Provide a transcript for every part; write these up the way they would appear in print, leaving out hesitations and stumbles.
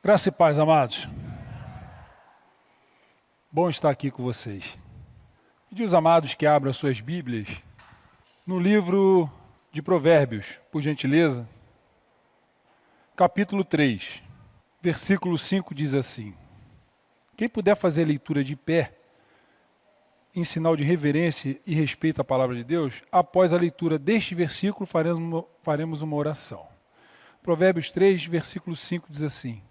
Graça e paz, amados. Bom estar aqui com vocês. Pedir os amados que abram suas Bíblias no livro de Provérbios, por gentileza, capítulo 3, versículo 5 diz assim: quem puder fazer a leitura de pé, em sinal de reverência e respeito à palavra de Deus, após a leitura deste versículo faremos uma oração. Provérbios 3, versículo 5 diz assim: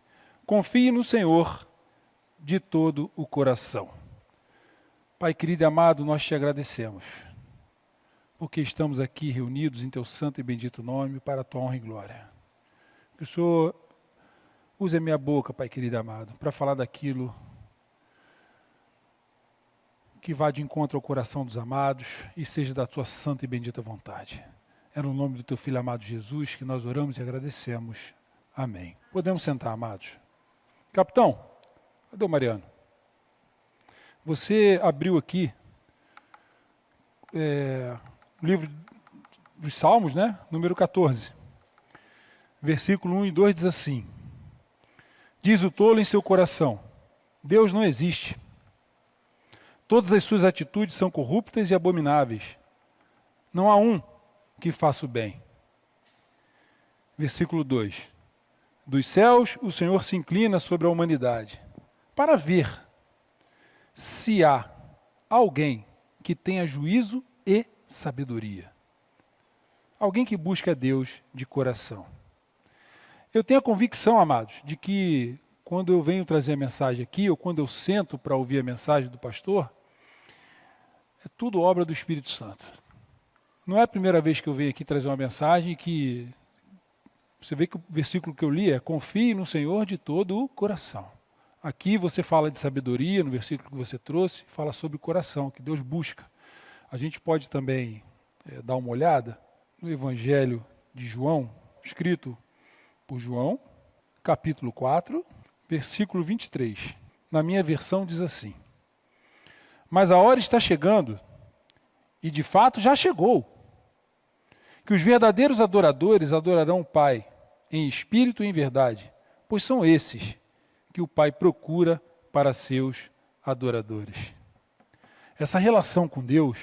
confie no Senhor de todo o coração. Pai querido e amado, nós te agradecemos, porque estamos aqui reunidos em teu santo e bendito nome para a tua honra e glória. Que o Senhor use a minha boca, Pai querido e amado, para falar daquilo que vá de encontro ao coração dos amados e seja da tua santa e bendita vontade. É no nome do teu Filho amado Jesus que nós oramos e agradecemos. Amém. Podemos sentar, amados. Capitão, cadê o Mariano? Você abriu aqui o livro dos Salmos, né? Número 14. Versículo 1 e 2 diz assim: diz o tolo em seu coração, Deus não existe. Todas as suas atitudes são corruptas e abomináveis. Não há um que faça o bem. Versículo 2. Dos céus o Senhor se inclina sobre a humanidade, para ver se há alguém que tenha juízo e sabedoria. Alguém que busca a Deus de coração. Eu tenho a convicção, amados, de que quando eu venho trazer a mensagem aqui, ou quando eu sento para ouvir a mensagem do pastor, é tudo obra do Espírito Santo. Não é a primeira vez que eu venho aqui trazer uma mensagem que você vê que o versículo que eu li é: confie no Senhor de todo o coração. Aqui você fala de sabedoria, no versículo que você trouxe, fala sobre o coração, que Deus busca. A gente pode também dar uma olhada no Evangelho de João, escrito por João, capítulo 4, versículo 23. Na minha versão diz assim: mas a hora está chegando, e de fato já chegou, que os verdadeiros adoradores adorarão o Pai em espírito e em verdade, pois são esses que o Pai procura para seus adoradores. Essa relação com Deus,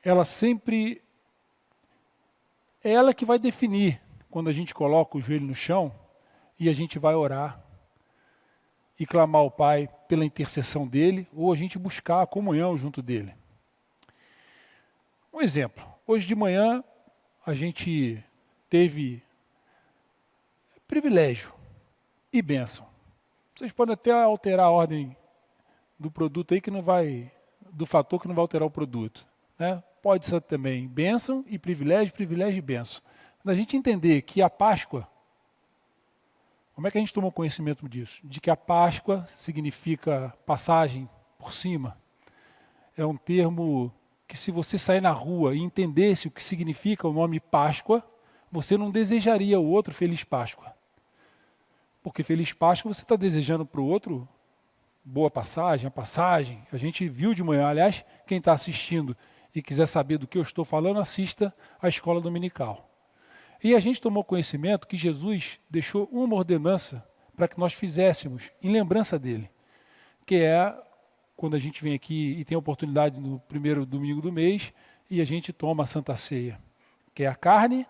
ela sempre é ela que vai definir quando a gente coloca o joelho no chão e a gente vai orar e clamar ao Pai pela intercessão dele, ou a gente buscar a comunhão junto dele. Um exemplo, hoje de manhã a gente teve privilégio e bênção. Vocês podem até alterar a ordem do produto aí que não vai, do fator que não vai alterar o produto, né? Pode ser também bênção e privilégio, privilégio e bênção. Da gente entender que a Páscoa, como é que a gente tomou conhecimento disso? De que a Páscoa significa passagem por cima. É um termo que, se você sair na rua e entendesse o que significa o nome Páscoa, você não desejaria ao outro Feliz Páscoa. Porque Feliz Páscoa você está desejando para o outro boa passagem, a passagem. A gente viu de manhã, aliás, quem está assistindo e quiser saber do que eu estou falando, assista à escola dominical. E a gente tomou conhecimento que Jesus deixou uma ordenança para que nós fizéssemos em lembrança dele, que é quando a gente vem aqui e tem a oportunidade no primeiro domingo do mês e a gente toma a Santa Ceia, que é a carne,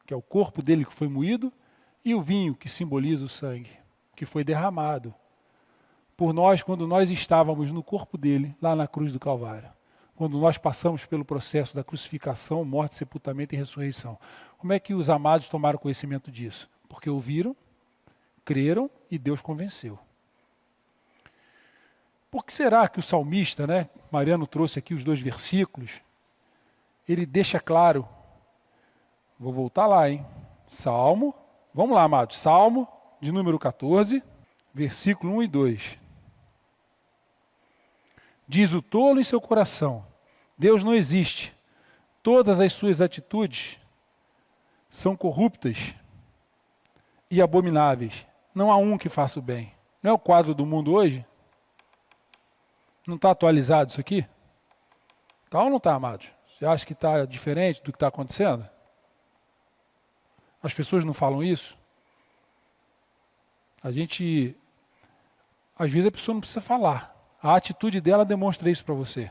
que é o corpo dele que foi moído, e o vinho, que simboliza o sangue, que foi derramado por nós quando nós estávamos no corpo dele, lá na cruz do Calvário. Quando nós passamos pelo processo da crucificação, morte, sepultamento e ressurreição. Como é que os amados tomaram conhecimento disso? Porque ouviram, creram e Deus convenceu. Por que será que o salmista, né, Mariano trouxe aqui os 2 versículos, ele deixa claro, vou voltar lá, hein? Salmo, vamos lá, amados, Salmo de número 14, versículo 1 e 2. Diz o tolo em seu coração, Deus não existe, todas as suas atitudes são corruptas e abomináveis, não há um que faça o bem. Não é o quadro do mundo hoje? Não está atualizado isso aqui? Está ou não está, amados? Você acha que está diferente do que está acontecendo? As pessoas não falam isso? Às vezes a pessoa não precisa falar. A atitude dela demonstra isso para você.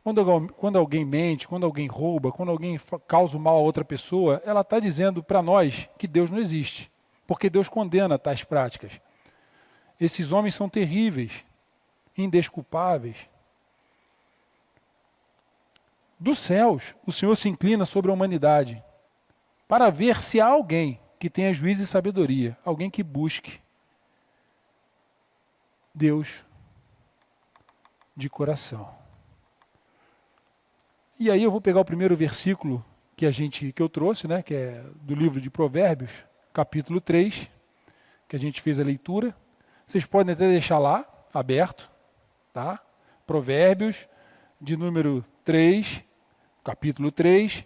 Quando alguém mente, quando alguém rouba, quando alguém causa mal a outra pessoa, ela está dizendo para nós que Deus não existe, porque Deus condena tais práticas. Esses homens são terríveis, indesculpáveis. Dos céus, o Senhor se inclina sobre a humanidade para ver se há alguém que tenha juízo e sabedoria, alguém que busque Deus de coração. E aí eu vou pegar o primeiro versículo que eu trouxe, né, que é do livro de Provérbios, capítulo 3, que a gente fez a leitura. Vocês podem até deixar lá, aberto, tá? Provérbios, de número 3, capítulo 3,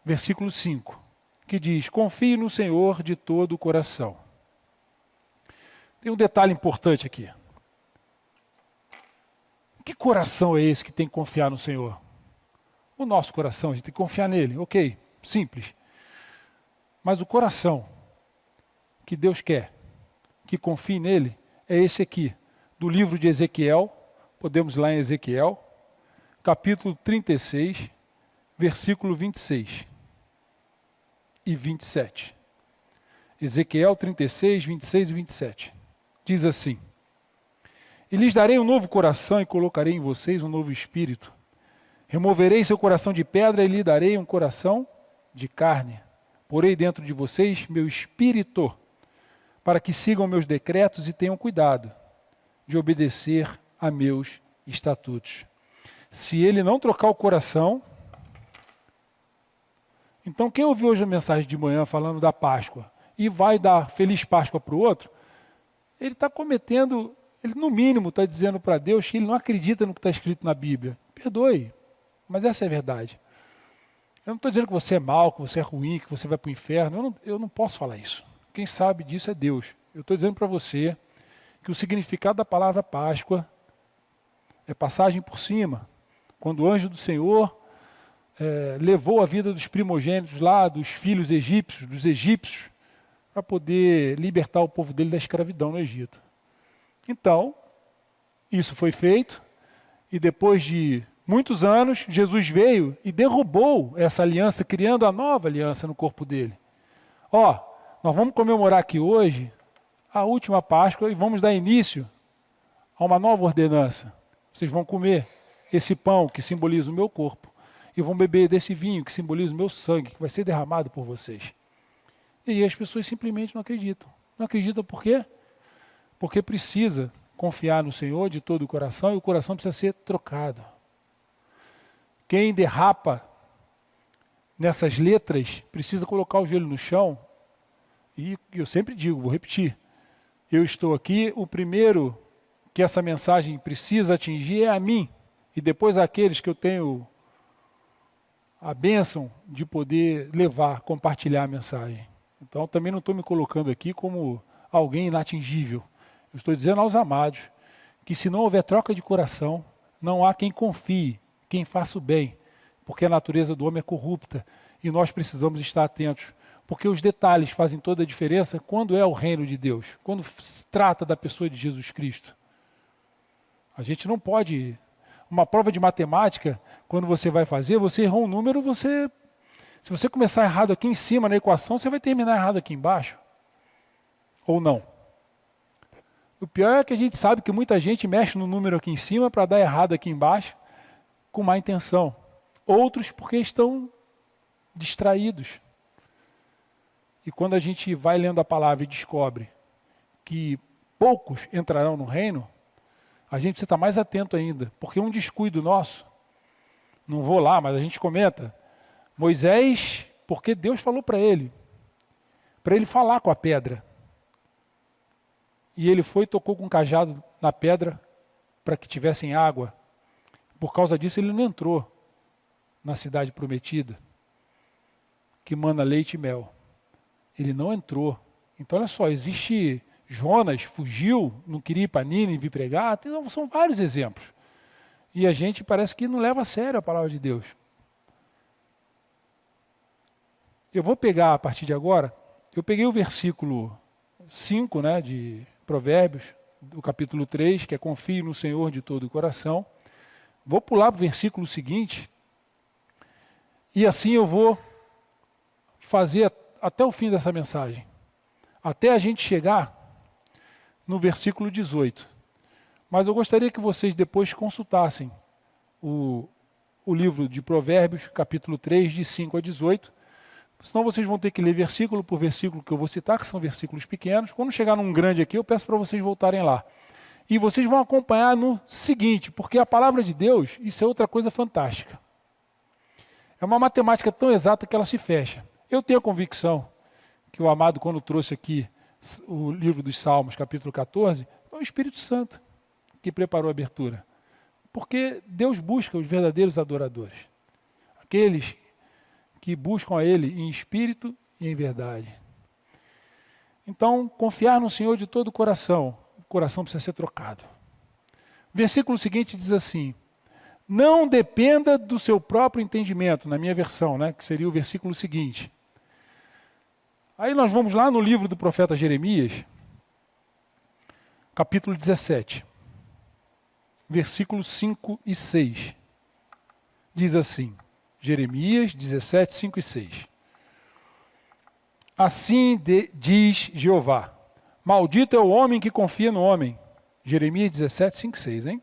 versículo 5, que diz: confie no Senhor de todo o coração. Tem um detalhe importante aqui. Que coração é esse que tem que confiar no Senhor? O nosso coração, a gente tem que confiar nele, ok, simples. Mas o coração que Deus quer que confie nele é esse aqui, do livro de Ezequiel. Podemos ir lá em Ezequiel, capítulo 36, versículo 26 e 27. Ezequiel 36, 26 e 27. Diz assim: e lhes darei um novo coração e colocarei em vocês um novo espírito. Removerei seu coração de pedra e lhe darei um coração de carne. Porei dentro de vocês meu espírito, para que sigam meus decretos e tenham cuidado de obedecer a meus estatutos. Se ele não trocar o coração... Então, quem ouviu hoje a mensagem de manhã falando da Páscoa e vai dar Feliz Páscoa para o outro, ele está cometendo, ele no mínimo está dizendo para Deus que ele não acredita no que está escrito na Bíblia. Perdoe, mas essa é a verdade. Eu não estou dizendo que você é mau, que você é ruim, que você vai para o inferno. Eu não posso falar isso. Quem sabe disso é Deus. Eu estou dizendo para você que o significado da palavra Páscoa é passagem por cima. Quando o anjo do Senhor levou a vida dos primogênitos lá, dos filhos egípcios, dos egípcios, para poder libertar o povo dele da escravidão no Egito. Então, isso foi feito, e depois de muitos anos, Jesus veio e derrubou essa aliança, criando a nova aliança no corpo dele. Nós vamos comemorar aqui hoje a última Páscoa e vamos dar início a uma nova ordenança. Vocês vão comer esse pão que simboliza o meu corpo e vão beber desse vinho que simboliza o meu sangue, que vai ser derramado por vocês. E aí as pessoas simplesmente não acreditam. Não acreditam por quê? Porque precisa confiar no Senhor de todo o coração, e o coração precisa ser trocado. Quem derrapa nessas letras precisa colocar o joelho no chão. E eu sempre digo, vou repetir, eu estou aqui, o primeiro que essa mensagem precisa atingir é a mim, e depois aqueles que eu tenho a bênção de poder levar, compartilhar a mensagem. Então também não estou me colocando aqui como alguém inatingível. Eu estou dizendo aos amados que se não houver troca de coração, não há quem confie, quem faça o bem, porque a natureza do homem é corrupta e nós precisamos estar atentos, porque os detalhes fazem toda a diferença quando é o reino de Deus, quando se trata da pessoa de Jesus Cristo. A gente não pode... Uma prova de matemática, quando você vai fazer, você errou um número, se você começar errado aqui em cima na equação, você vai terminar errado aqui embaixo. Ou não. O pior é que a gente sabe que muita gente mexe no número aqui em cima para dar errado aqui embaixo, com má intenção. Outros porque estão distraídos. E quando a gente vai lendo a palavra e descobre que poucos entrarão no reino, a gente precisa estar mais atento ainda, porque um descuido nosso, não vou lá, mas a gente comenta, Moisés, porque Deus falou para ele falar com a pedra. E ele foi e tocou com um cajado na pedra para que tivessem água. Por causa disso ele não entrou na cidade prometida, que mana leite e mel. Ele não entrou. Então olha só, existe... Jonas fugiu, não queria ir para Nínive pregar, são vários exemplos. E a gente parece que não leva a sério a palavra de Deus. Eu vou pegar a partir de agora, eu peguei o versículo, 5, né, de Provérbios, do capítulo 3, que é confie no Senhor de todo o coração. Vou pular para o versículo seguinte, e assim eu vou fazer até o fim dessa mensagem, até a gente chegar no versículo 18. Mas eu gostaria que vocês depois consultassem o livro de Provérbios, capítulo 3, de 5 a 18, senão vocês vão ter que ler versículo por versículo que eu vou citar, que são versículos pequenos. Quando chegar num grande aqui, eu peço para vocês voltarem lá. E vocês vão acompanhar no seguinte, porque a palavra de Deus, isso é outra coisa fantástica. É uma matemática tão exata que ela se fecha. Eu tenho a convicção que o amado, quando trouxe aqui o livro dos Salmos, capítulo 14, foi o Espírito Santo que preparou a abertura. Porque Deus busca os verdadeiros adoradores. Aqueles que buscam a Ele em espírito e em verdade. Então, confiar no Senhor de todo o coração precisa ser trocado. O versículo seguinte diz assim: não dependa do seu próprio entendimento, na minha versão, né, que seria o versículo seguinte. Aí nós vamos lá no livro do profeta Jeremias, capítulo 17, versículos 5 e 6. Diz assim, Jeremias 17, 5 e 6. Assim diz Jeová, maldito é o homem que confia no homem. Jeremias 17, 5 e 6, hein?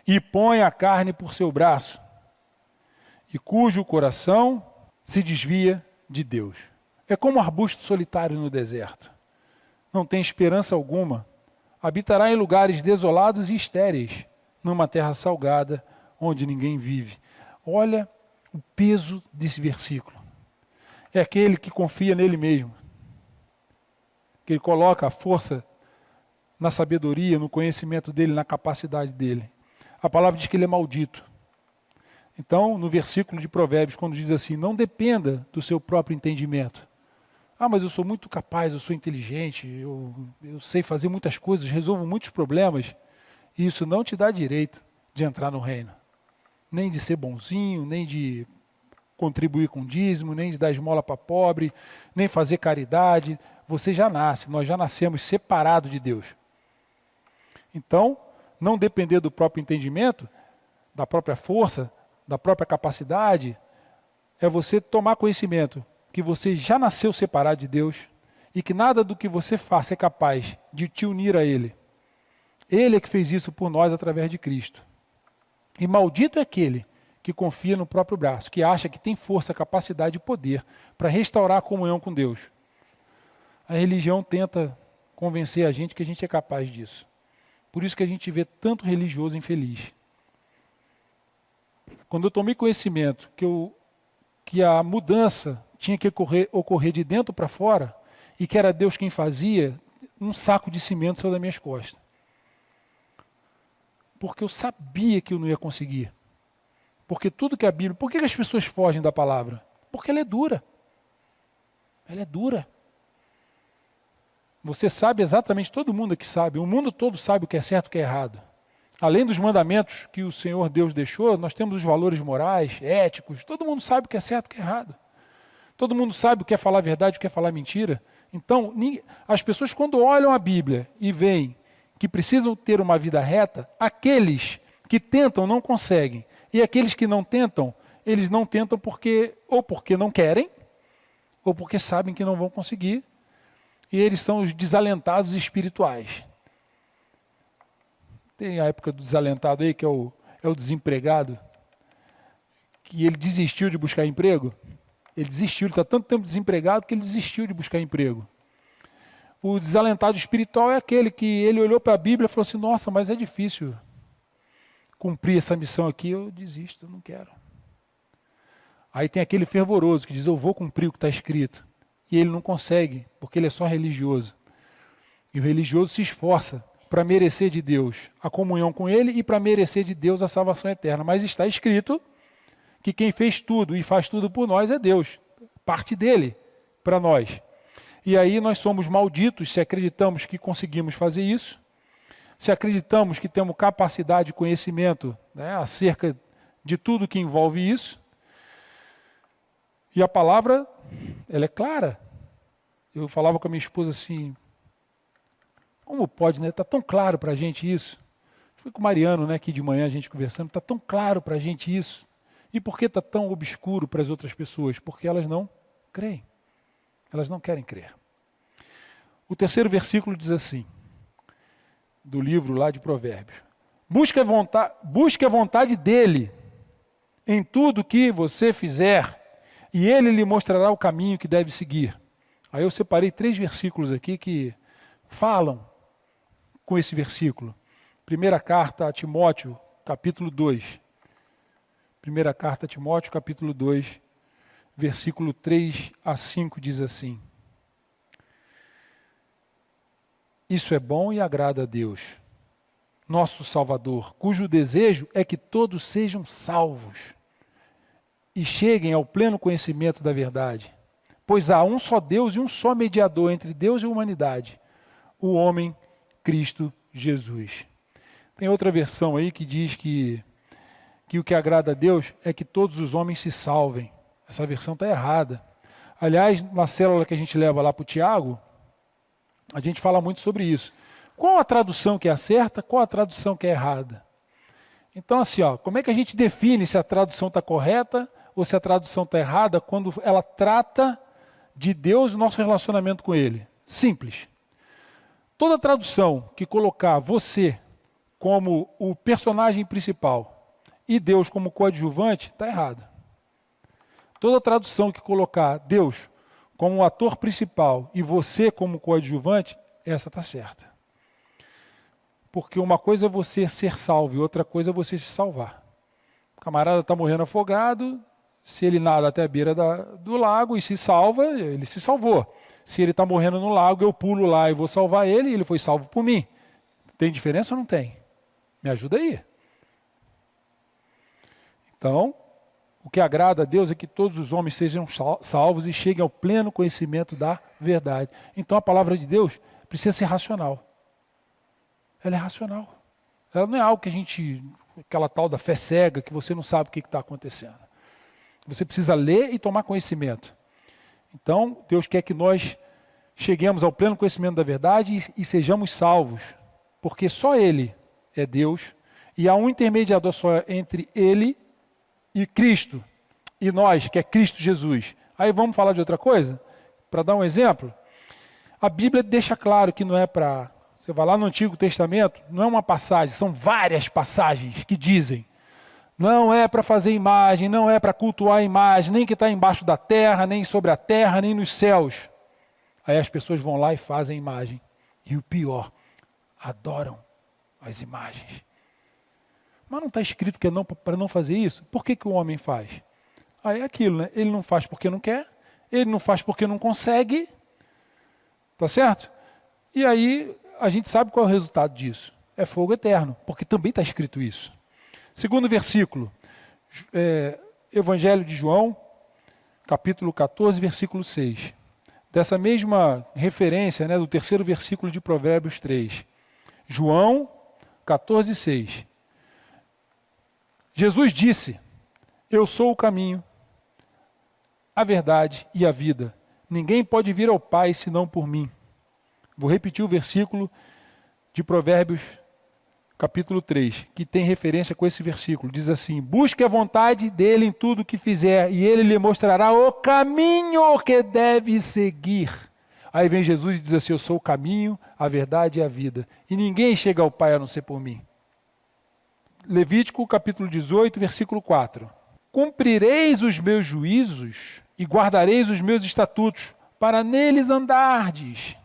E põe a carne por seu braço, e cujo coração se desvia de Deus. É como um arbusto solitário no deserto. Não tem esperança alguma. Habitará em lugares desolados e estéreis, numa terra salgada, onde ninguém vive. Olha o peso desse versículo. É aquele que confia nele mesmo. Que ele coloca a força na sabedoria, no conhecimento dele, na capacidade dele. A palavra diz que ele é maldito. Então, no versículo de Provérbios, quando diz assim, não dependa do seu próprio entendimento. Ah, mas eu sou muito capaz, eu sou inteligente, eu sei fazer muitas coisas, resolvo muitos problemas. E isso não te dá direito de entrar no reino. Nem de ser bonzinho, nem de contribuir com dízimo, nem de dar esmola para pobre, nem fazer caridade. Você já nasce, nós já nascemos separados de Deus. Então, não depender do próprio entendimento, da própria força, da própria capacidade, é você tomar conhecimento que você já nasceu separado de Deus e que nada do que você faça é capaz de te unir a Ele. Ele é que fez isso por nós através de Cristo. E maldito é aquele que confia no próprio braço, que acha que tem força, capacidade e poder para restaurar a comunhão com Deus. A religião tenta convencer a gente que a gente é capaz disso. Por isso que a gente vê tanto religioso infeliz. Quando eu tomei conhecimento que a mudança tinha que ocorrer de dentro para fora, e que era Deus quem fazia, um saco de cimento saiu das minhas costas. Porque eu sabia que eu não ia conseguir. Porque tudo que a Bíblia... Por que as pessoas fogem da palavra? Porque ela é dura. Ela é dura. Você sabe exatamente, todo mundo aqui sabe, o mundo todo sabe o que é certo e o que é errado. Além dos mandamentos que o Senhor Deus deixou, nós temos os valores morais, éticos, todo mundo sabe o que é certo e o que é errado. Todo mundo sabe o que é falar verdade e o que é falar mentira. Então, as pessoas quando olham a Bíblia e veem que precisam ter uma vida reta, aqueles que tentam não conseguem. E aqueles que não tentam, eles não tentam porque não querem, ou porque sabem que não vão conseguir. E eles são os desalentados espirituais. Tem a época do desalentado aí, que é o desempregado, que ele desistiu de buscar emprego. Ele desistiu, ele está tanto tempo desempregado que ele desistiu de buscar emprego. O desalentado espiritual é aquele que ele olhou para a Bíblia e falou assim, nossa, mas é difícil cumprir essa missão aqui, eu desisto, eu não quero. Aí tem aquele fervoroso que diz, eu vou cumprir o que está escrito. E ele não consegue, porque ele é só religioso. E o religioso se esforça para merecer de Deus a comunhão com Ele e para merecer de Deus a salvação eterna. Mas está escrito que quem fez tudo e faz tudo por nós é Deus. Parte dele para nós. E aí nós somos malditos se acreditamos que conseguimos fazer isso, se acreditamos que temos capacidade e conhecimento, né, acerca de tudo que envolve isso. E a palavra, ela é clara. Eu falava com a minha esposa assim, Como pode, né? Está tão claro para a gente isso. Fui com o Mariano, né, aqui de manhã, a gente conversando, está tão claro para a gente isso. E por que está tão obscuro para as outras pessoas? Porque elas não creem. Elas não querem crer. O terceiro versículo diz assim, do livro lá de Provérbios. Busque a vontade dele em tudo que você fizer, e ele lhe mostrará o caminho que deve seguir. Aí eu separei 3 versículos aqui que falam com esse versículo. Primeira carta a Timóteo, capítulo 2. Primeira carta a Timóteo, capítulo 2, versículo 3 a 5 diz assim. Isso é bom e agrada a Deus, nosso Salvador, cujo desejo é que todos sejam salvos e cheguem ao pleno conhecimento da verdade. Pois há um só Deus e um só mediador entre Deus e a humanidade, o homem Cristo Jesus. Tem outra versão aí que diz que o que agrada a Deus é que todos os homens se salvem. Essa versão está errada. Aliás, na célula que a gente leva lá para o Tiago, a gente fala muito sobre isso. Qual a tradução que é a certa, qual a tradução que é errada? Então, assim, como é que a gente define se a tradução está correta ou se a tradução está errada quando ela trata de Deus e o nosso relacionamento com Ele? Simples. Toda tradução que colocar você como o personagem principal e Deus como coadjuvante, está errada. Toda tradução que colocar Deus como o ator principal e você como coadjuvante, essa está certa. Porque uma coisa é você ser salvo e outra coisa é você se salvar. O camarada está morrendo afogado, se ele nada até a beira do lago e se salva, ele se salvou. Se ele está morrendo no lago, eu pulo lá e vou salvar ele, e ele foi salvo por mim. Tem diferença ou não tem? Me ajuda aí. Então, o que agrada a Deus é que todos os homens sejam salvos e cheguem ao pleno conhecimento da verdade. Então a palavra de Deus precisa ser racional. Ela é racional. Ela não é algo que aquela tal da fé cega, que você não sabe o que está acontecendo. Você precisa ler e tomar conhecimento. Então, Deus quer que nós cheguemos ao pleno conhecimento da verdade e sejamos salvos. Porque só Ele é Deus e há um intermediador só entre Ele e Cristo. E nós, que é Cristo Jesus. Aí vamos falar de outra coisa? Para dar um exemplo, a Bíblia deixa claro que não é para... Você vai lá no Antigo Testamento, não é uma passagem, são várias passagens que dizem não é para fazer imagem, não é para cultuar a imagem, nem que está embaixo da terra, nem sobre a terra, nem nos céus. Aí as pessoas vão lá e fazem imagem. E o pior, adoram as imagens. Mas não está escrito que é para não fazer isso? Por que o homem faz? Aí é aquilo, né? Ele não faz porque não quer, ele não faz porque não consegue, tá certo? E aí a gente sabe qual é o resultado disso. É fogo eterno, porque também está escrito isso. Segundo versículo, Evangelho de João, capítulo 14, versículo 6. Dessa mesma referência, né, do terceiro versículo de Provérbios 3. João 14, 6. Jesus disse, eu sou o caminho, a verdade e a vida. Ninguém pode vir ao Pai senão por mim. Vou repetir o versículo de Provérbios capítulo 3, que tem referência com esse versículo. Diz assim, busque a vontade dele em tudo que fizer, e ele lhe mostrará o caminho que deve seguir. Aí vem Jesus e diz assim, eu sou o caminho, a verdade e a vida. E ninguém chega ao Pai a não ser por mim. Levítico capítulo 18, versículo 4. Cumprireis os meus juízos e guardareis os meus estatutos, para neles andardes.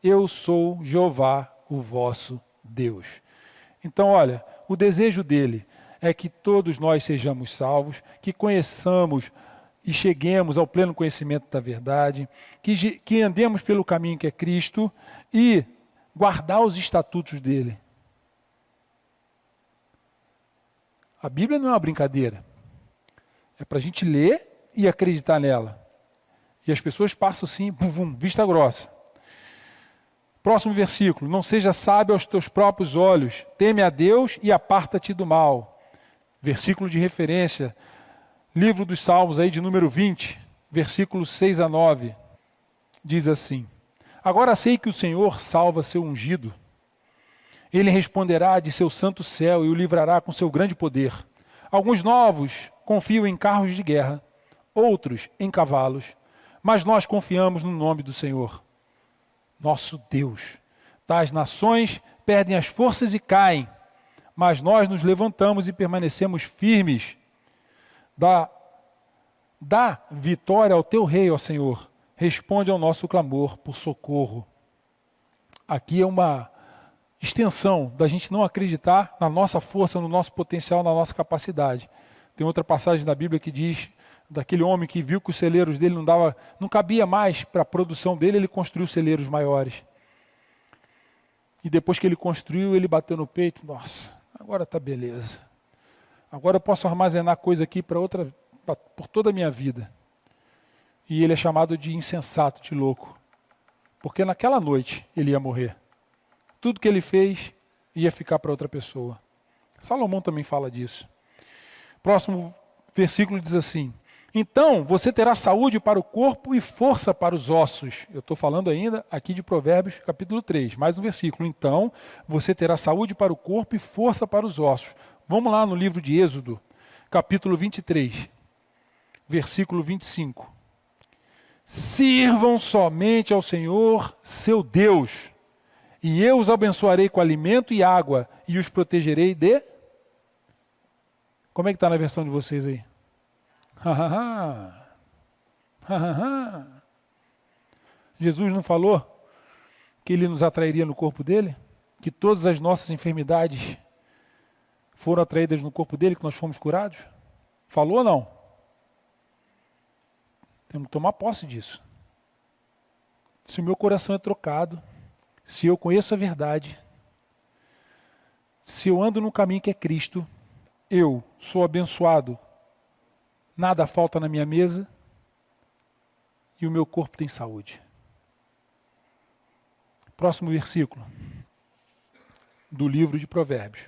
Eu sou Jeová, o vosso Deus. Então, olha, o desejo dele é que todos nós sejamos salvos, que conheçamos e cheguemos ao pleno conhecimento da verdade, que andemos pelo caminho que é Cristo e guardar os estatutos dele. A Bíblia não é uma brincadeira. É para a gente ler e acreditar nela. E as pessoas passam assim, vista grossa. Próximo versículo, não seja sábio aos teus próprios olhos, teme a Deus e aparta-te do mal. Versículo de referência, livro dos Salmos aí de número 20, versículos 6 a 9, diz assim, Agora sei que o Senhor salva seu ungido. Ele responderá de seu santo céu e o livrará com seu grande poder. Alguns novos confiam em carros de guerra, outros em cavalos, mas nós confiamos no nome do Senhor, nosso Deus. Tais nações perdem as forças e caem, mas nós nos levantamos e permanecemos firmes. Dá vitória ao teu rei, ó Senhor. Responde ao nosso clamor por socorro. Aqui é uma extensão da gente não acreditar na nossa força, no nosso potencial, na nossa capacidade. Tem outra passagem da Bíblia que diz daquele homem que viu que os celeiros dele não cabia mais para a produção dele, ele construiu celeiros maiores. E depois que ele construiu, ele bateu no peito, nossa, agora está beleza. Agora eu posso armazenar coisa aqui por toda a minha vida. E ele é chamado de insensato, de louco. Porque naquela noite ele ia morrer. Tudo que ele fez ia ficar para outra pessoa. Salomão também fala disso. Próximo versículo diz assim: então você terá saúde para o corpo e força para os ossos. Eu estou falando ainda aqui de Provérbios capítulo 3, mais um versículo. Então você terá saúde para o corpo e força para os ossos. Vamos lá no livro de Êxodo, capítulo 23, versículo 25. Sirvam somente ao Senhor, seu Deus, e eu os abençoarei com alimento e água, e os protegerei de... Como é que está na versão de vocês aí? Jesus não falou que ele nos atrairia no corpo dele? Que todas as nossas enfermidades foram atraídas no corpo dele, que nós fomos curados? Falou ou não? Temos que tomar posse disso. Se o meu coração é trocado, se eu conheço a verdade, se eu ando no caminho que é Cristo, eu sou abençoado, nada falta na minha mesa e o meu corpo tem saúde. Próximo versículo do livro de Provérbios.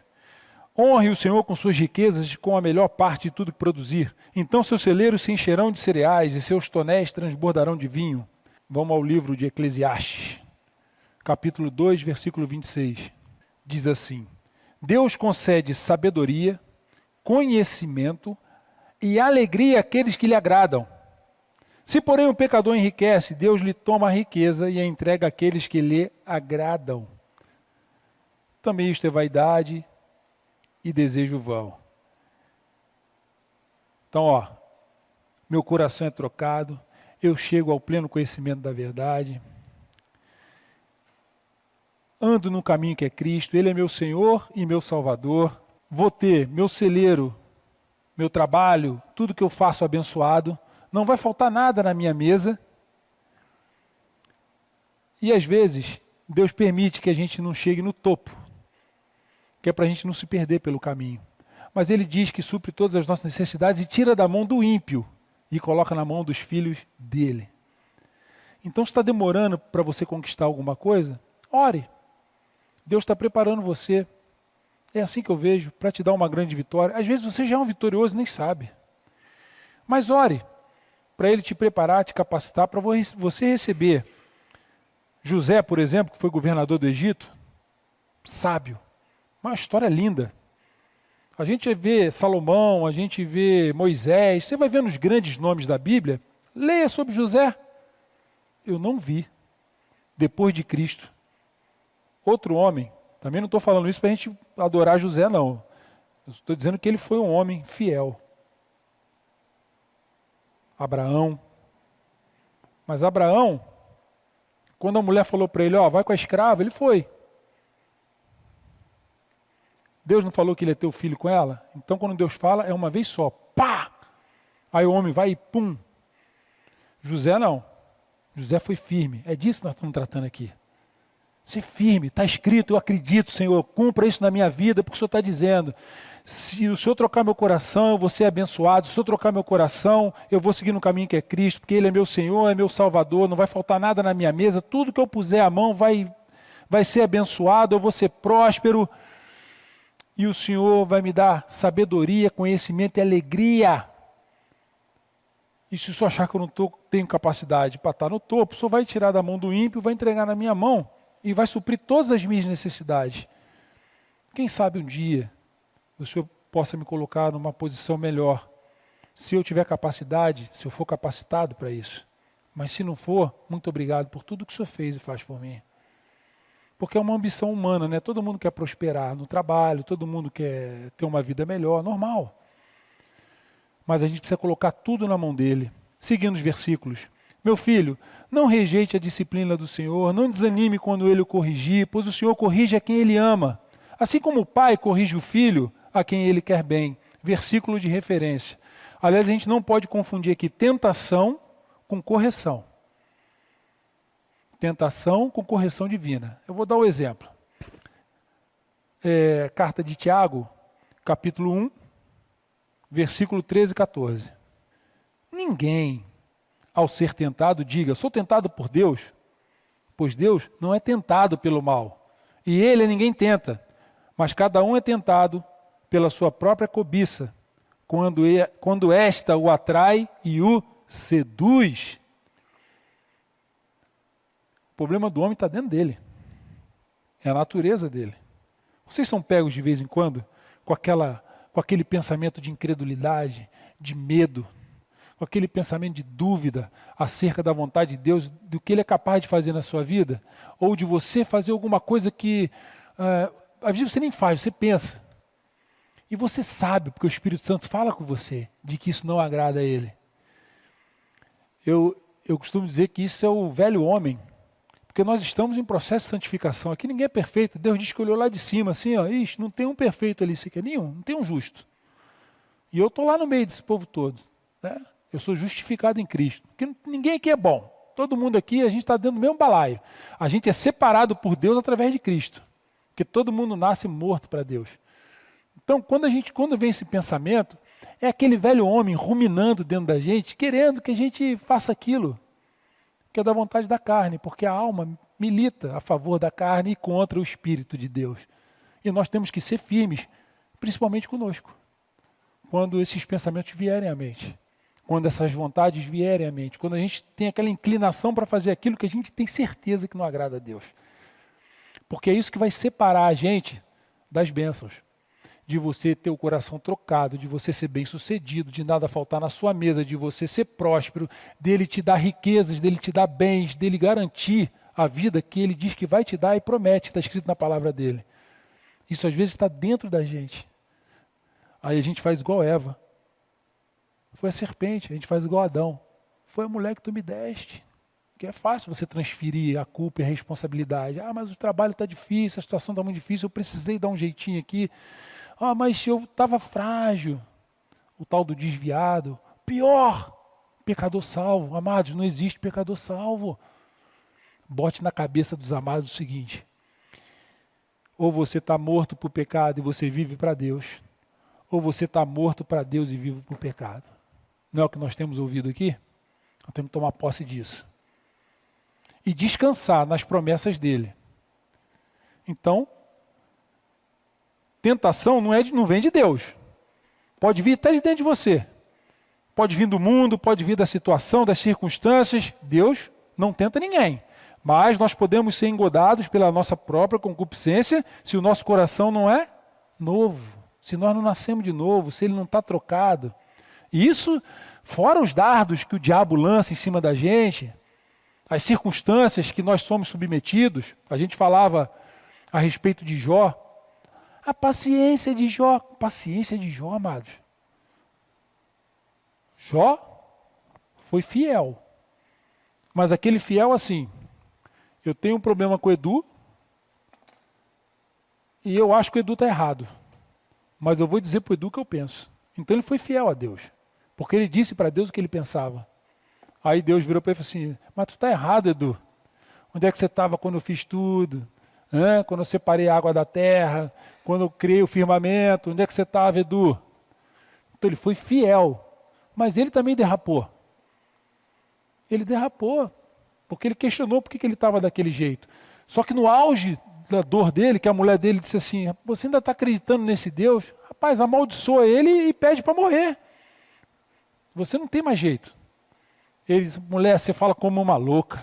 Honre o Senhor com suas riquezas e com a melhor parte de tudo que produzir. Então seus celeiros se encherão de cereais e seus tonéis transbordarão de vinho. Vamos ao livro de Eclesiastes, capítulo 2, versículo 26. Diz assim: Deus concede sabedoria, conhecimento e alegria àqueles que lhe agradam. Se, porém, o pecador enriquece, Deus lhe toma a riqueza e a entrega àqueles que lhe agradam. Também isto é vaidade e desejo vão. Então, meu coração é trocado, eu chego ao pleno conhecimento da verdade, ando no caminho que é Cristo, Ele é meu Senhor e meu Salvador, vou ter meu celeiro, meu trabalho, tudo que eu faço abençoado, não vai faltar nada na minha mesa. E às vezes, Deus permite que a gente não chegue no topo, que é para a gente não se perder pelo caminho. Mas Ele diz que supre todas as nossas necessidades e tira da mão do ímpio e coloca na mão dos filhos dele. Então, se está demorando para você conquistar alguma coisa, ore. Deus está preparando você. É assim que eu vejo, para te dar uma grande vitória. Às vezes você já é um vitorioso e nem sabe. Mas ore, para Ele te preparar, te capacitar, para você receber. José, por exemplo, que foi governador do Egito, sábio. Uma história linda. A gente vê Salomão, a gente vê Moisés, você vai ver nos grandes nomes da Bíblia, leia sobre José. Eu não vi, depois de Cristo, outro homem, também não estou falando isso para a gente adorar José, não. Eu estou dizendo que ele foi um homem fiel. Abraão. Mas Abraão, quando a mulher falou para ele, vai com a escrava, ele foi. Deus não falou que ele ia ter o filho com ela? Então, quando Deus fala, é uma vez só. Pá! Aí o homem vai e pum. José não. José foi firme. É disso que nós estamos tratando aqui. Ser firme. Está escrito, eu acredito, Senhor. Cumpra isso na minha vida, porque o Senhor está dizendo. Se o Senhor trocar meu coração, eu vou ser abençoado. Se o Senhor trocar meu coração, eu vou seguir no caminho que é Cristo, porque Ele é meu Senhor, é meu Salvador. Não vai faltar nada na minha mesa. Tudo que eu puser a mão vai ser abençoado. Eu vou ser próspero. E o Senhor vai me dar sabedoria, conhecimento e alegria. E se o senhor achar que eu não tenho capacidade para estar no topo, o senhor vai tirar da mão do ímpio, vai entregar na minha mão e vai suprir todas as minhas necessidades. Quem sabe um dia o senhor possa me colocar numa posição melhor, se eu tiver capacidade, se eu for capacitado para isso. Mas se não for, muito obrigado por tudo que o senhor fez e faz por mim. Porque é uma ambição humana, né? Todo mundo quer prosperar no trabalho, todo mundo quer ter uma vida melhor, normal. Mas a gente precisa colocar tudo na mão dele. Seguindo os versículos. Meu filho, não rejeite a disciplina do Senhor, não desanime quando ele o corrigir, pois o Senhor corrige a quem ele ama. Assim como o pai corrige o filho, a quem ele quer bem. Versículo de referência. Aliás, a gente não pode confundir aqui tentação com correção. Tentação com correção divina. Eu vou dar um exemplo. Carta de Tiago, capítulo 1, versículo 13 e 14. Ninguém, ao ser tentado, diga, sou tentado por Deus, pois Deus não é tentado pelo mal. E ele a ninguém tenta, mas cada um é tentado pela sua própria cobiça, quando esta o atrai e o seduz. O problema do homem está dentro dele. É a natureza dele. Vocês são pegos de vez em quando com aquele pensamento de incredulidade, de medo, com aquele pensamento de dúvida acerca da vontade de Deus, do que Ele é capaz de fazer na sua vida, ou de você fazer alguma coisa que às vezes você nem faz, você pensa. E você sabe, porque o Espírito Santo fala com você, de que isso não agrada a Ele. Eu costumo dizer que isso é o velho homem, porque nós estamos em processo de santificação. Aqui ninguém é perfeito. Deus diz que olhou lá de cima, assim, ó, ixi, não tem um perfeito ali, sequer nenhum, não tem um justo. E eu estou lá no meio desse povo todo. Né? Eu sou justificado em Cristo. Porque ninguém aqui é bom. Todo mundo aqui, a gente está dentro do mesmo balaio. A gente é separado por Deus através de Cristo. Porque todo mundo nasce morto para Deus. Então, quando vem esse pensamento, é aquele velho homem ruminando dentro da gente, querendo que a gente faça aquilo que é da vontade da carne, porque a alma milita a favor da carne e contra o Espírito de Deus. E nós temos que ser firmes, principalmente conosco, quando esses pensamentos vierem à mente, quando essas vontades vierem à mente, quando a gente tem aquela inclinação para fazer aquilo que a gente tem certeza que não agrada a Deus. Porque é isso que vai separar a gente das bênçãos. De você ter o coração trocado, de você ser bem-sucedido, de nada faltar na sua mesa, de você ser próspero, dele te dar riquezas, dele te dar bens, dele garantir a vida que ele diz que vai te dar e promete, está escrito na palavra dele. Isso às vezes está dentro da gente. Aí a gente faz igual Eva. Foi a serpente, a gente faz igual Adão. Foi a mulher que tu me deste. Que é fácil você transferir a culpa e a responsabilidade. Ah, mas o trabalho está difícil, a situação está muito difícil, eu precisei dar um jeitinho aqui. Ah, mas eu estava frágil. O tal do desviado. Pior, pecador salvo. Amados, não existe pecador salvo. Bote na cabeça dos amados o seguinte. Ou você está morto para o pecado e você vive para Deus. Ou você está morto para Deus e vive para o pecado. Não é o que nós temos ouvido aqui? Nós temos que tomar posse disso. E descansar nas promessas dele. Então, tentação não vem de Deus. Pode vir até de dentro de você. Pode vir do mundo, pode vir da situação, das circunstâncias. Deus não tenta ninguém. Mas nós podemos ser engodados pela nossa própria concupiscência se o nosso coração não é novo. Se nós não nascemos de novo, se ele não está trocado. E isso, fora os dardos que o diabo lança em cima da gente, as circunstâncias que nós somos submetidos. A gente falava a respeito de Jó. A paciência de Jó, amados. Jó foi fiel. Mas aquele fiel assim, eu tenho um problema com o Edu e eu acho que o Edu está errado. Mas eu vou dizer para o Edu o que eu penso. Então ele foi fiel a Deus. Porque ele disse para Deus o que ele pensava. Aí Deus virou para ele e falou assim, mas tu está errado, Edu. Onde é que você estava quando eu fiz tudo? Quando eu separei a água da terra, quando eu criei o firmamento, onde é que você estava, Edu? Então ele foi fiel, mas ele também derrapou. Ele derrapou, porque ele questionou por que ele estava daquele jeito. Só que no auge da dor dele, que a mulher dele disse assim, você ainda está acreditando nesse Deus? Rapaz, amaldiçoa ele e pede para morrer. Você não tem mais jeito. Ele diz, mulher, você fala como uma louca.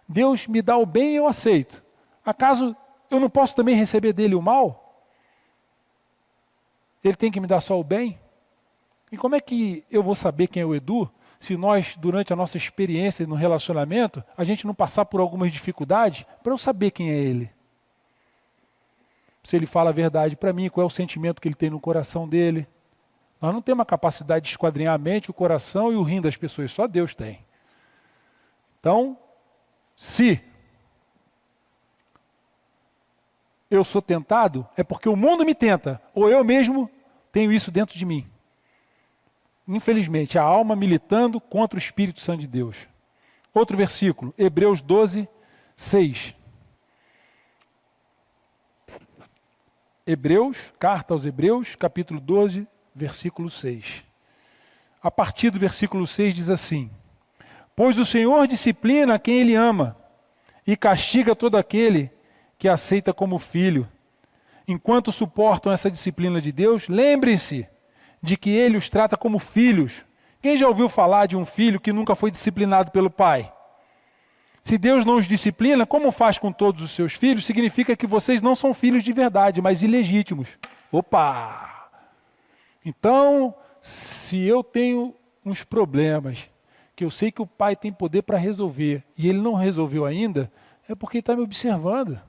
Deus me dá o bem e eu aceito. Acaso eu não posso também receber dele o mal? Ele tem que me dar só o bem? E como é que eu vou saber quem é o Edu, se nós, durante a nossa experiência no relacionamento, a gente não passar por algumas dificuldades, para eu saber quem é ele? Se ele fala a verdade para mim, qual é o sentimento que ele tem no coração dele. Nós não temos a capacidade de esquadrinhar a mente, o coração e o rim das pessoas, só Deus tem. Então, se eu sou tentado, é porque o mundo me tenta, ou eu mesmo tenho isso dentro de mim. Infelizmente, a alma militando contra o Espírito Santo de Deus. Outro versículo, Hebreus 12, 6. Carta aos Hebreus, capítulo 12, versículo 6. A partir do versículo 6 diz assim: pois o Senhor disciplina quem Ele ama e castiga todo aquele que aceita como filho. Enquanto suportam essa disciplina de Deus, lembrem-se de que Ele os trata como filhos. Quem já ouviu falar de um filho que nunca foi disciplinado pelo pai? Se Deus não os disciplina, como faz com todos os seus filhos, significa que vocês não são filhos de verdade, mas ilegítimos. Opa! Então, se eu tenho uns problemas, que eu sei que o pai tem poder para resolver, e ele não resolveu ainda, é porque ele está me observando.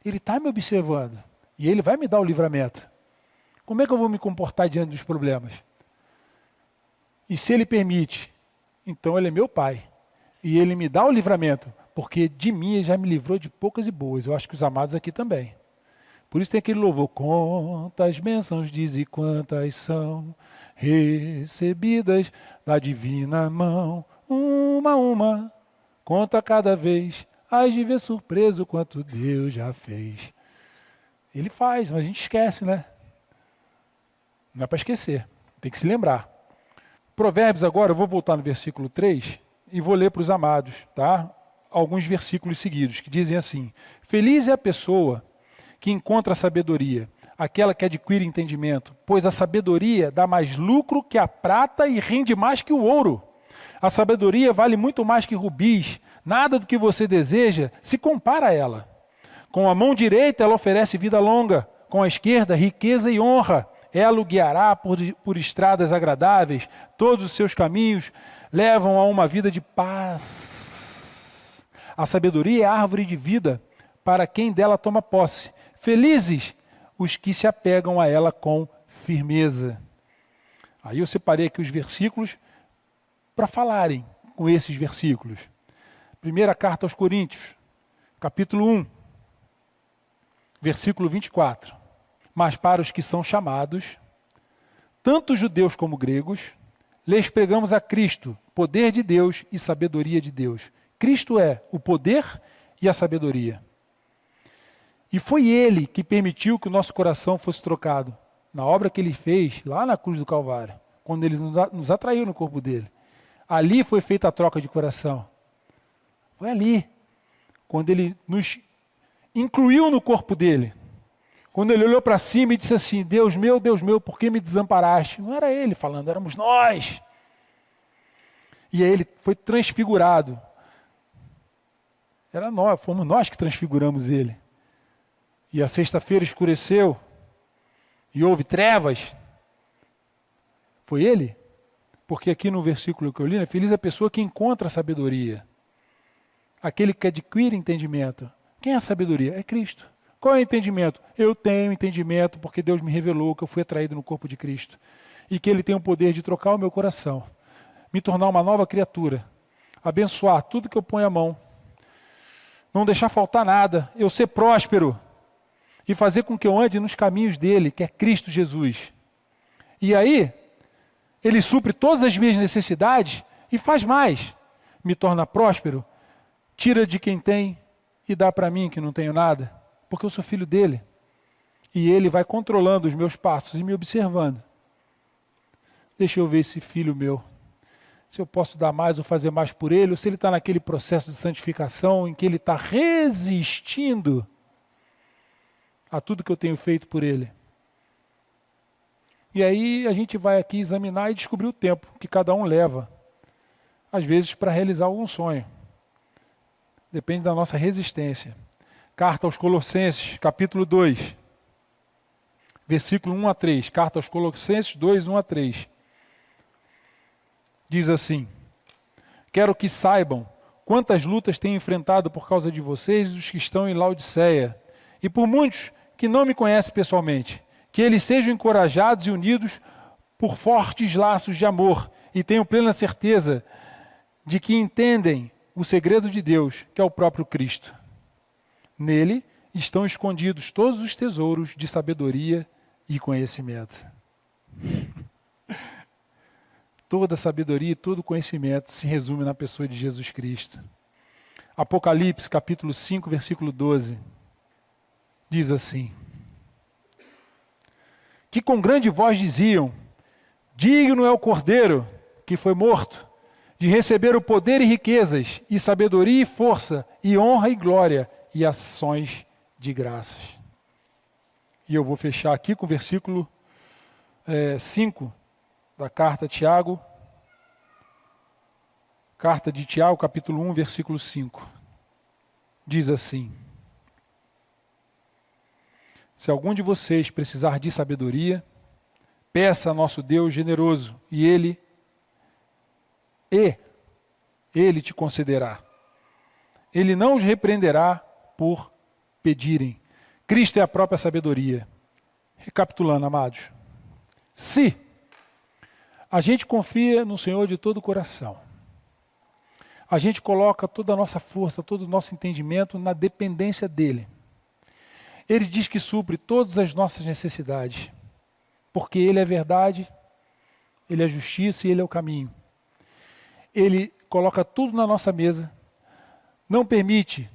Ele está me observando. E ele vai me dar o livramento. Como é que eu vou me comportar diante dos problemas? E se ele permite, então ele é meu pai. E ele me dá o livramento, porque de mim ele já me livrou de poucas e boas. Eu acho que os amados aqui também. Por isso tem aquele louvor, quantas bênçãos diz e quantas são recebidas da divina mão, uma a uma, conta cada vez, hás de ver surpreso quanto Deus já fez. Ele faz, mas a gente esquece, né? Não é para esquecer, tem que se lembrar. Provérbios agora, eu vou voltar no versículo 3 e vou ler para os amados, tá? Alguns versículos seguidos, que dizem assim: feliz é a pessoa que encontra a sabedoria, aquela que adquire entendimento, pois a sabedoria dá mais lucro que a prata e rende mais que o ouro. A sabedoria vale muito mais que rubis, nada do que você deseja se compara a ela. Com a mão direita ela oferece vida longa, com a esquerda riqueza e honra. Ela o guiará por estradas agradáveis, todos os seus caminhos levam a uma vida de paz. A sabedoria é a árvore de vida para quem dela toma posse. Felizes os que se apegam a ela com firmeza. Aí eu separei aqui os versículos para falarem com esses versículos. Primeira carta aos Coríntios, capítulo 1, versículo 24. Mas para os que são chamados, tanto judeus como gregos, lhes pregamos a Cristo, poder de Deus e sabedoria de Deus. Cristo é o poder e a sabedoria. E foi Ele que permitiu que o nosso coração fosse trocado na obra que Ele fez lá na cruz do Calvário, quando Ele nos atraiu no corpo dele. Ali foi feita a troca de coração. Foi ali, quando Ele nos incluiu no corpo dele. Quando Ele olhou para cima e disse assim: Deus meu, por que me desamparaste? Não era Ele falando, éramos nós. E aí Ele foi transfigurado. Era nós, fomos nós que transfiguramos Ele. E a sexta-feira escureceu e houve trevas. Foi Ele? Porque aqui no versículo que eu li, é feliz a pessoa que encontra a sabedoria. Aquele que adquire entendimento. Quem é a sabedoria? É Cristo. Qual é o entendimento? Eu tenho entendimento porque Deus me revelou que eu fui atraído no corpo de Cristo. E que Ele tem o poder de trocar o meu coração. Me tornar uma nova criatura. Abençoar tudo que eu ponho a mão. Não deixar faltar nada. Eu ser próspero. E fazer com que eu ande nos caminhos dele, que é Cristo Jesus. E aí, Ele supre todas as minhas necessidades e faz mais. Me torna próspero, tira de quem tem e dá para mim que não tenho nada, porque eu sou filho dele. E Ele vai controlando os meus passos e me observando. Deixa eu ver esse filho meu, se eu posso dar mais ou fazer mais por ele, ou se ele está naquele processo de santificação em que ele está resistindo a tudo que eu tenho feito por ele. E aí a gente vai aqui examinar e descobrir o tempo que cada um leva às vezes para realizar algum sonho. Depende da nossa resistência. Carta aos Colossenses, capítulo 2, versículo 1 a 3. Carta aos Colossenses 2, 1 a 3. Diz assim: quero que saibam quantas lutas tenho enfrentado por causa de vocês e dos que estão em Laodiceia, e por muitos que não me conhecem pessoalmente, que eles sejam encorajados e unidos por fortes laços de amor, e tenham plena certeza de que entendem o segredo de Deus, que é o próprio Cristo. Nele estão escondidos todos os tesouros de sabedoria e conhecimento. Toda sabedoria e todo conhecimento se resume na pessoa de Jesus Cristo. Apocalipse, capítulo 5, versículo 12, diz assim: que com grande voz diziam: digno é o Cordeiro que foi morto, de receber o poder e riquezas, e sabedoria e força, e honra e glória, e ações de graças. E eu vou fechar aqui com o versículo 5 da carta a Tiago. Carta de Tiago, capítulo 1, versículo 5. Diz assim: se algum de vocês precisar de sabedoria, peça a nosso Deus generoso, e Ele te concederá. Ele não os repreenderá por pedirem. Cristo é a própria sabedoria. Recapitulando, amados, se a gente confia no Senhor de todo o coração, a gente coloca toda a nossa força, todo o nosso entendimento na dependência dEle. Ele diz que supre todas as nossas necessidades, porque Ele é verdade, Ele é justiça e Ele é o caminho. Ele coloca tudo na nossa mesa, não permite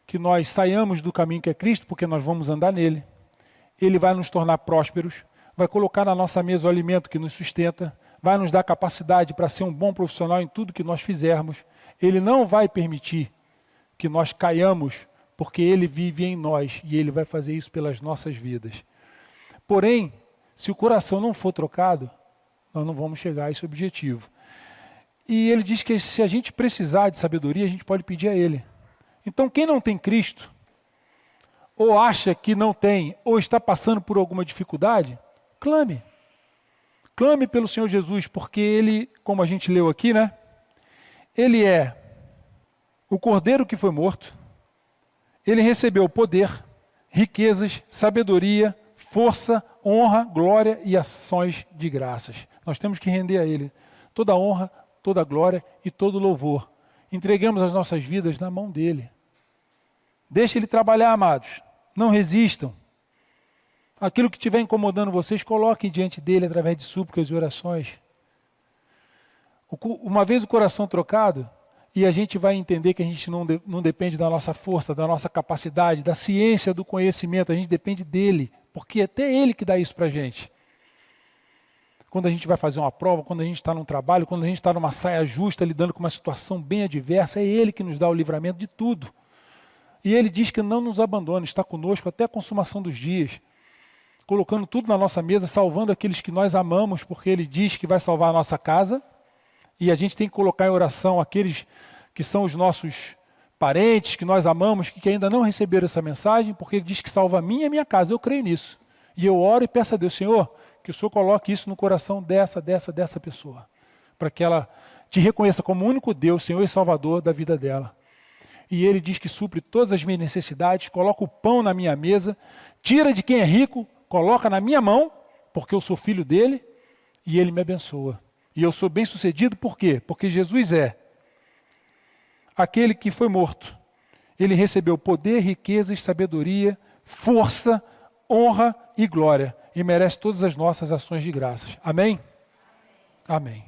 que nós saiamos do caminho que é Cristo, porque nós vamos andar nele. Ele vai nos tornar prósperos, vai colocar na nossa mesa o alimento que nos sustenta, vai nos dar capacidade para ser um bom profissional em tudo que nós fizermos. Ele não vai permitir que nós caiamos, porque Ele vive em nós e Ele vai fazer isso pelas nossas vidas. Porém, se o coração não for trocado, nós não vamos chegar a esse objetivo. E Ele diz que se a gente precisar de sabedoria, a gente pode pedir a Ele. Então, quem não tem Cristo, ou acha que não tem, ou está passando por alguma dificuldade, clame. Clame pelo Senhor Jesus, porque Ele, como a gente leu aqui, né? Ele é o Cordeiro que foi morto. Ele recebeu poder, riquezas, sabedoria, força, honra, glória e ações de graças. Nós temos que render a Ele toda a honra, toda a glória e todo o louvor. Entreguemos as nossas vidas na mão dEle. Deixe Ele trabalhar, amados. Não resistam. Aquilo que estiver incomodando vocês, coloquem diante dEle através de súplicas e orações. Uma vez o coração trocado, e a gente vai entender que a gente não depende da nossa força, da nossa capacidade, da ciência, do conhecimento, a gente depende dEle, porque é até Ele que dá isso para a gente. Quando a gente vai fazer uma prova, quando a gente está num trabalho, quando a gente está numa saia justa, lidando com uma situação bem adversa, é Ele que nos dá o livramento de tudo. E Ele diz que não nos abandona, está conosco até a consumação dos dias, colocando tudo na nossa mesa, salvando aqueles que nós amamos, porque Ele diz que vai salvar a nossa casa, e a gente tem que colocar em oração aqueles que são os nossos parentes, que nós amamos, que ainda não receberam essa mensagem, porque Ele diz que salva a minha e a minha casa. Eu creio nisso. E eu oro e peço a Deus, Senhor, que o Senhor coloque isso no coração dessa pessoa, para que ela te reconheça como o único Deus, Senhor e Salvador da vida dela. E Ele diz que supre todas as minhas necessidades, coloca o pão na minha mesa, tira de quem é rico, coloca na minha mão, porque eu sou filho dEle, e Ele me abençoa. E eu sou bem-sucedido por quê? Porque Jesus é aquele que foi morto. Ele recebeu poder, riquezas, sabedoria, força, honra e glória. E merece todas as nossas ações de graças. Amém? Amém.